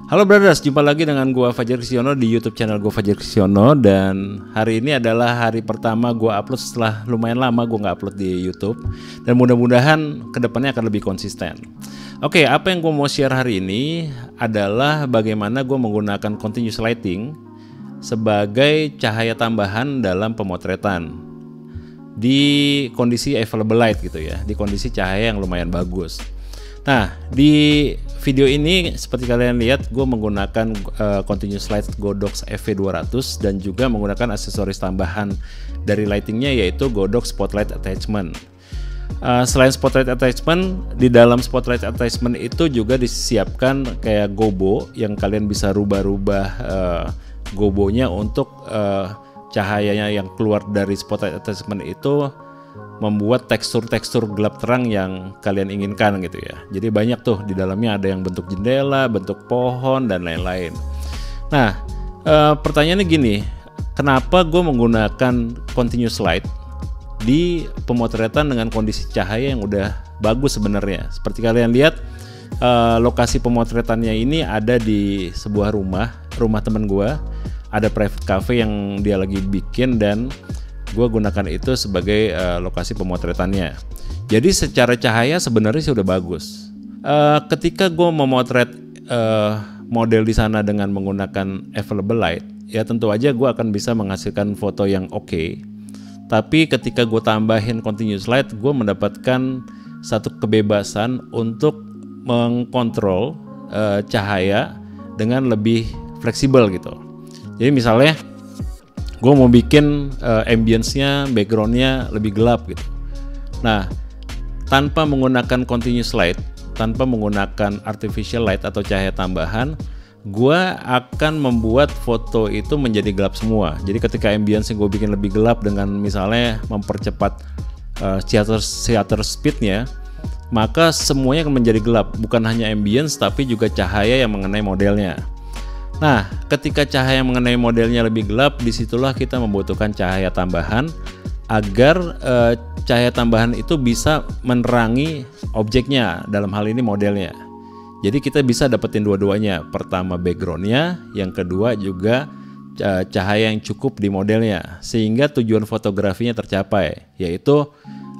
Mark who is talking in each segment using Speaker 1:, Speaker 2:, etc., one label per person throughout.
Speaker 1: Halo brothers, jumpa lagi dengan gua Fajar Krisiono di YouTube channel gua Fajar Krisiono. Dan hari ini adalah hari pertama gua upload setelah lumayan lama gua nggak upload di YouTube. Dan mudah-mudahan kedepannya akan lebih konsisten. Oke, apa yang gua mau share hari ini adalah bagaimana gua menggunakan continuous lighting sebagai cahaya tambahan dalam pemotretan di kondisi available light gitu ya, di kondisi cahaya yang lumayan bagus. Nah, di video ini seperti kalian lihat, gue menggunakan continuous light Godox FV200 dan juga menggunakan aksesoris tambahan dari lightingnya, yaitu Godox spotlight attachment. Selain spotlight attachment, di dalam spotlight attachment itu juga disiapkan kayak gobo yang kalian bisa rubah-rubah gobonya untuk cahayanya yang keluar dari spotlight attachment itu membuat tekstur-tekstur gelap terang yang kalian inginkan gitu ya. Jadi banyak tuh di dalamnya, ada yang bentuk jendela, bentuk pohon dan lain-lain. Nah, pertanyaannya gini, kenapa gue menggunakan continuous light di pemotretan dengan kondisi cahaya yang udah bagus sebenarnya? Seperti kalian lihat, lokasi pemotretannya ini ada di sebuah rumah teman gue. Ada private cafe yang dia lagi bikin dan gue gunakan itu sebagai lokasi pemotretannya. Jadi secara cahaya sebenarnya sih udah bagus. Ketika gue memotret model di sana dengan menggunakan available light, ya tentu aja gue akan bisa menghasilkan foto yang oke. Tapi ketika gue tambahin continuous light, gue mendapatkan satu kebebasan untuk mengkontrol cahaya dengan lebih fleksibel gitu. Jadi misalnya gue mau bikin ambience-nya, background-nya lebih gelap gitu. Nah, tanpa menggunakan continuous light, tanpa menggunakan artificial light atau cahaya tambahan, gue akan membuat foto itu menjadi gelap semua. Jadi ketika ambience-nya gue bikin lebih gelap dengan misalnya mempercepat shutter speed-nya, maka semuanya akan menjadi gelap. Bukan hanya ambience, tapi juga cahaya yang mengenai modelnya. Nah, ketika cahaya mengenai modelnya lebih gelap, disitulah kita membutuhkan cahaya tambahan agar cahaya tambahan itu bisa menerangi objeknya, dalam hal ini modelnya. Jadi kita bisa dapetin dua-duanya. Pertama backgroundnya, yang kedua juga cahaya yang cukup di modelnya, sehingga tujuan fotografinya tercapai, yaitu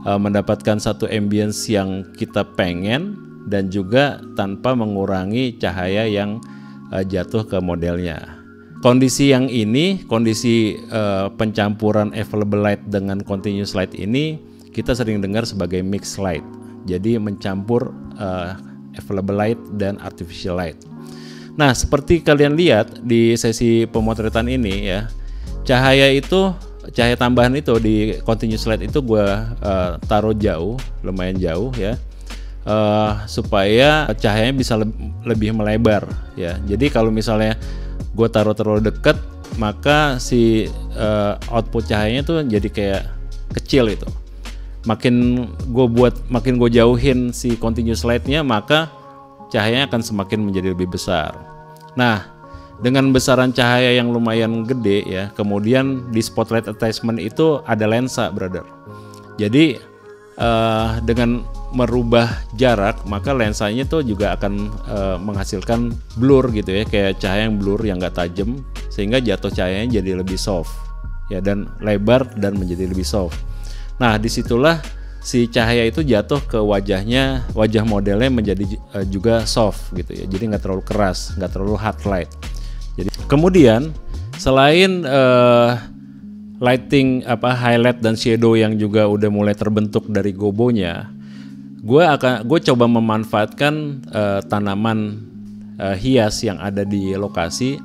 Speaker 1: mendapatkan satu ambience yang kita pengen dan juga tanpa mengurangi cahaya yang jatuh ke modelnya. Kondisi yang ini, kondisi pencampuran available light dengan continuous light ini kita sering dengar sebagai mixed light. Jadi mencampur available light dan artificial light. Nah, seperti kalian lihat di sesi pemotretan ini ya, cahaya tambahan itu di continuous light itu gue taruh jauh, lumayan jauh ya. Supaya cahayanya bisa lebih melebar ya. Jadi kalau misalnya gue taruh terlalu dekat, maka si output cahayanya tuh jadi kayak kecil itu. Makin gue jauhin si continuous lightnya, maka cahayanya akan semakin menjadi lebih besar. Nah, dengan besaran cahaya yang lumayan gede ya, kemudian di spotlight attachment itu ada lensa, brother. Jadi dengan merubah jarak, maka lensanya tuh juga akan menghasilkan blur gitu ya, kayak cahaya yang blur yang nggak tajam, sehingga jatuh cahayanya jadi lebih soft ya, dan lebar dan menjadi lebih soft. Nah, disitulah si cahaya itu jatuh ke wajah modelnya menjadi juga soft gitu ya, jadi nggak terlalu keras, nggak terlalu hard light. Jadi kemudian selain lighting highlight dan shadow yang juga udah mulai terbentuk dari gobonya, gue coba memanfaatkan tanaman hias yang ada di lokasi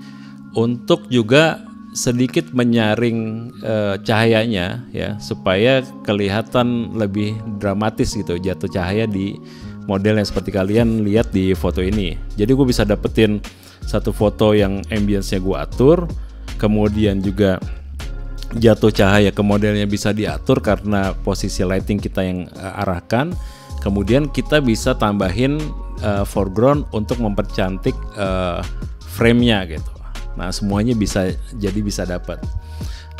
Speaker 1: untuk juga sedikit menyaring cahayanya ya, supaya kelihatan lebih dramatis gitu jatuh cahaya di model yang seperti kalian lihat di foto ini. Jadi gue bisa dapetin satu foto yang ambience-nya gue atur, kemudian juga jatuh cahaya ke modelnya bisa diatur karena posisi lighting kita yang arahkan. Kemudian kita bisa tambahin foreground untuk mempercantik frame-nya gitu. Nah, semuanya bisa dapat.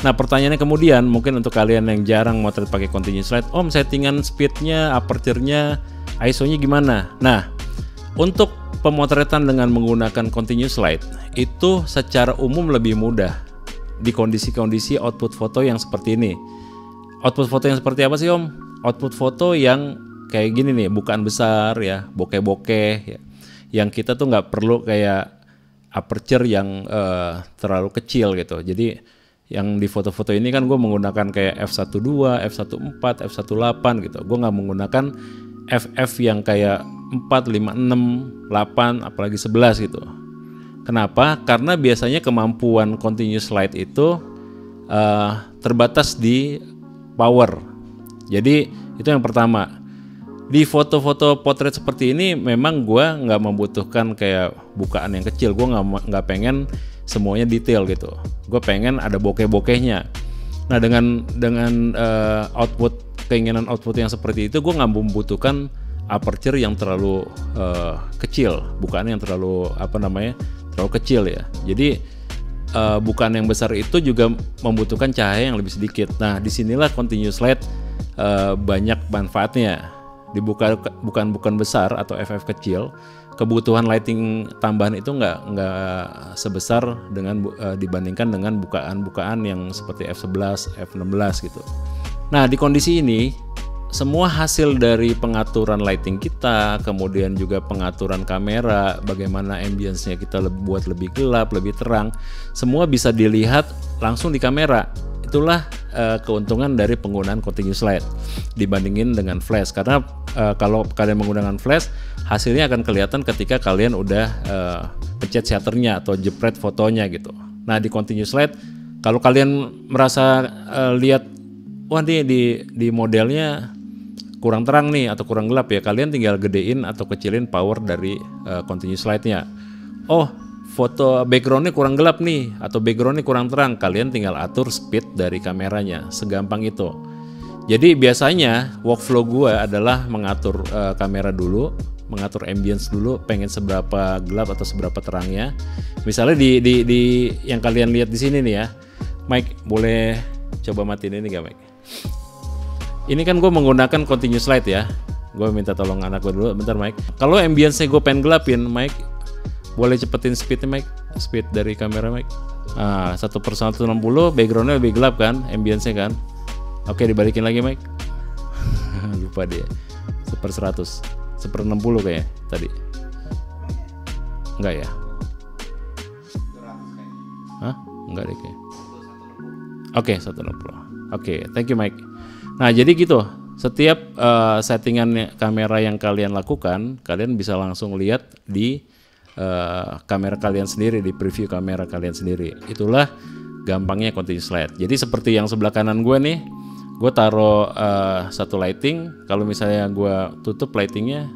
Speaker 1: Nah, pertanyaannya kemudian mungkin untuk kalian yang jarang motret pakai continuous light, settingan speednya, aperture-nya, ISO-nya gimana? Nah, Untuk pemotretan dengan menggunakan continuous light itu secara umum lebih mudah di kondisi-kondisi output foto yang seperti ini. Output foto yang seperti apa sih Om? Output foto yang kayak gini nih, bukaan besar ya, bokeh-bokeh ya. Yang kita tuh nggak perlu kayak aperture yang terlalu kecil gitu. Jadi yang di foto-foto ini kan gue menggunakan kayak f1.2, f1.4, f1.8 gitu. Gue nggak menggunakan FF yang kayak 4, 5, 6, 8, apalagi 11 gitu. Kenapa? Karena biasanya kemampuan continuous light itu terbatas di power. Jadi itu yang pertama. Di foto-foto potret seperti ini memang gue nggak membutuhkan kayak bukaan yang kecil. Gue nggak pengen semuanya detail gitu. Gue pengen ada bokeh-bokehnya. Nah dengan keinginan output yang seperti itu, gue nggak membutuhkan aperture yang terlalu kecil, bukaan yang terlalu terlalu kecil ya. Jadi bukaan yang besar itu juga membutuhkan cahaya yang lebih sedikit. Nah disinilah continuous light banyak manfaatnya. Di bukaan besar atau FF kecil, kebutuhan lighting tambahan itu nggak sebesar dibandingkan dengan bukaan-bukaan yang seperti f11, f16 gitu. Nah di kondisi ini semua hasil dari pengaturan lighting kita, kemudian juga pengaturan kamera, bagaimana ambience-nya kita buat lebih gelap, lebih terang, semua bisa dilihat langsung di kamera. Itulah keuntungan dari penggunaan continuous light dibandingin dengan flash. Karena kalau kalian menggunakan flash, hasilnya akan kelihatan ketika kalian udah pencet shutternya atau jepret fotonya gitu. Nah di continuous light, kalau kalian merasa lihat, wah di modelnya kurang terang nih atau kurang gelap ya, kalian tinggal gedein atau kecilin power dari continuous light-nya. Oh, foto backgroundnya kurang gelap nih atau backgroundnya kurang terang, kalian tinggal atur speed dari kameranya, segampang itu. Jadi biasanya workflow gue adalah mengatur kamera dulu, mengatur ambience dulu, pengen seberapa gelap atau seberapa terangnya. Misalnya di yang kalian lihat di sini nih ya, Mike boleh coba matiin ini gak Mike? Ini kan gue menggunakan continuous light ya. Gue minta tolong anak gue dulu, bentar Mike. Kalau ambience-nya gue pengen gelapin, Mike, boleh cepetin speednya Mike, speed dari kamera Mike. 1/160, backgroundnya lebih gelap kan, ambience-nya kan. Oke, dibalikin lagi Mike. Lupa dia. 1/100, 1/60 kayaknya tadi. Enggak ya? Hah? Enggak deh kayak. Oke, 160. Oke, thank you Mike. Nah jadi gitu, setiap settingan kamera yang kalian lakukan, kalian bisa langsung lihat di kamera kalian sendiri, di preview kamera kalian sendiri. Itulah gampangnya continuous light. Jadi seperti yang sebelah kanan gue nih, gue taruh satu lighting. Kalau misalnya gue tutup lightingnya,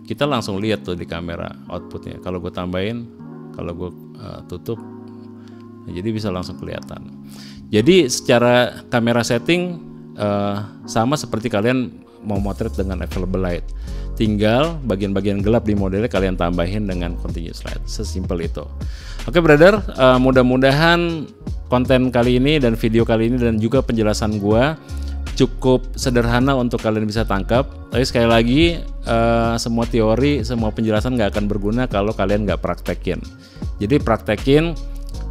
Speaker 1: kita langsung lihat tuh di kamera outputnya. Kalau gue tambahin, kalau gue tutup, jadi bisa langsung kelihatan. Jadi secara kamera setting sama seperti kalian mau motret dengan available light, tinggal bagian-bagian gelap di modelnya kalian tambahin dengan continuous light, sesimpel itu. Oke brother, mudah-mudahan konten kali ini dan video kali ini dan juga penjelasan gua cukup sederhana untuk kalian bisa tangkap. Tapi sekali lagi semua teori, semua penjelasan nggak akan berguna kalau kalian nggak praktekin. Jadi praktekin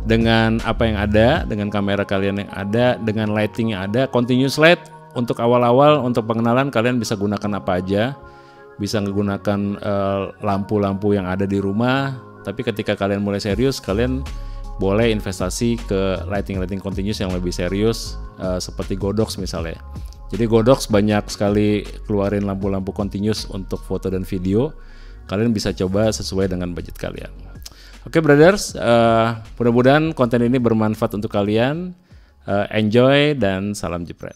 Speaker 1: dengan apa yang ada, dengan kamera kalian yang ada, dengan lighting yang ada. Continuous light untuk awal-awal, untuk pengenalan kalian bisa gunakan apa aja. Bisa menggunakan lampu-lampu yang ada di rumah. Tapi ketika kalian mulai serius, kalian boleh investasi ke lighting continuous yang lebih serius, seperti Godox misalnya. Jadi Godox banyak sekali keluarin lampu-lampu continuous untuk foto dan video. Kalian bisa coba sesuai dengan budget kalian. Oke brothers, mudah-mudahan konten ini bermanfaat untuk kalian. Enjoy dan salam jepret.